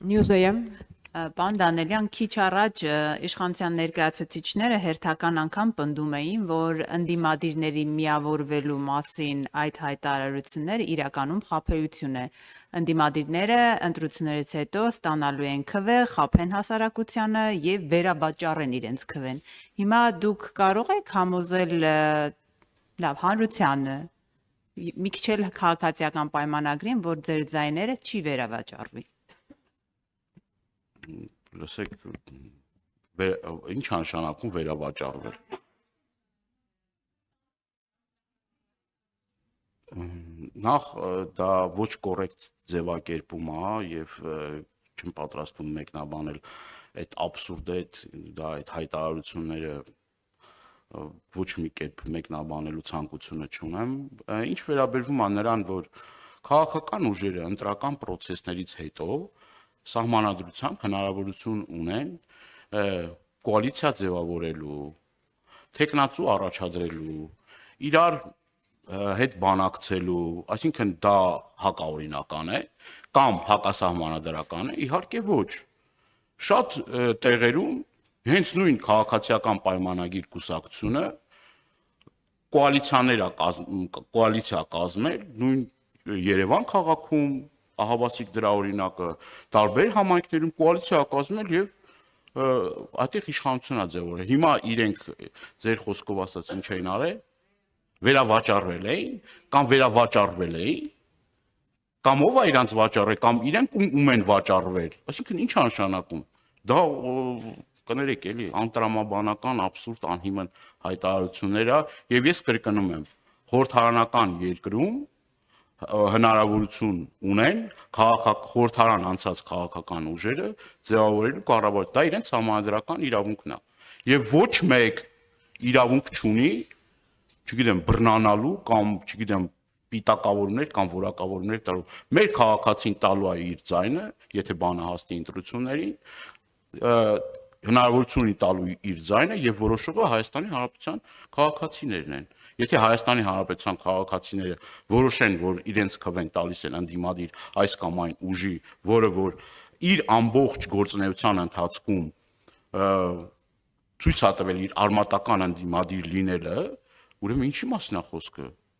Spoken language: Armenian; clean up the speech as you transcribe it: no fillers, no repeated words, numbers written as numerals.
Նյուզայեմ։ Պարոն Դանելյան, քիչ առաջ իշխանության ներկայացուցիչները հերթական անգամ պնդում էին, որ ընդդիմադիրների միավորվելու մասին այդ հայտարարությունները իրականում խաբեություն է։ Ընդդիմադիրները ընտրություններից հետո ստանալու են քվե, խաբեն հասարակությանը եւ վերավաճառեն իրենց քվեն։ Հիմա դուք կարող եք համոզել լավ հանրությանը մի քիչ էլ քաղաքացիական պայմանագրին, որ ձեր ձայները չի վերավաճառվի։ Լսեք, ինչ նշանակում վերավաճառվել։ Նախ դա ոչ կոռեկտ ձևակերպում է եւ չեմ պատրաստվում մեկնաբանել այդ աբսուրդ այդ հայտարարությունները ոչ մի կերպ մեկնաբանելու ցանկությունը չունեմ։ Ինչ վերաբերվում է նրան, որ քաղաքական ուժերը ընտրական process-ներից հետո սահմանադրությամբ հնարավորություն ունեն կոալիցիա ձևավորելու, տեխնացու առաջադրելու, իրար հետ բանակցելու, այսինքն դա հակաօրինական է կամ հակասահմանադրական է, իհարկե ոչ։ Շատ տեղերում հենց նույն քաղաքացիական պայմանագիր կուսակցությունը կոալիցիա կազմել նույն Երևան քաղաքում ահավասիկ դրա օրինակը տարբեր համայնքներում կոալիցիա կազմել եւ այդտեղ իշխանությունա ձևավորել։ Հիմա իրենք ձեր խոսքով ասած ինչ էին արել, վերավաճառվել էին կամ վերավաճառվել էին, կամ ով է իրանց վաճառել, կամ իրենք ում են վաճառվել։ Այսինքն ինչ նշանակում։ Դա կներեք էլի անտրամաբանական աբսուրդ անհիմն հայտարարություններ եւ ես կրկնում եմ, խորհրդարանական երկրում հնարավորություն ունեն խորհրդարան անցած քաղաքական ուժերը ձևավորելու կառավարել, դա իրենց համանդրական իրավունքն է եւ ոչ մեկ իրավունք չունի, չգիտեմ, բռնանալու կամ չգիտեմ պիտակավորներ կամ որակավորներ տալու։ Մեր քաղաքացին տալու է իր ձայնը, եթե բանը հասնի ընտրություններին, հնարավորություն ունի տալու իր ձայնը եւ որոշողը Հայաստանի Հանրապետության քաղաքացիներն են։ Եթե Հայաստանի Հանրապետության քաղաքացիները որոշեն, որ իրենց քվեն տալիս են ընդդիմադիր այս կամ այն ուժի, որը որ իր ամբողջ գործունեության ընթացքում ցույց է տվել իր արմատական ընդդիմադիր լինելը, ուրեմն ինչի մասն է խոսքը։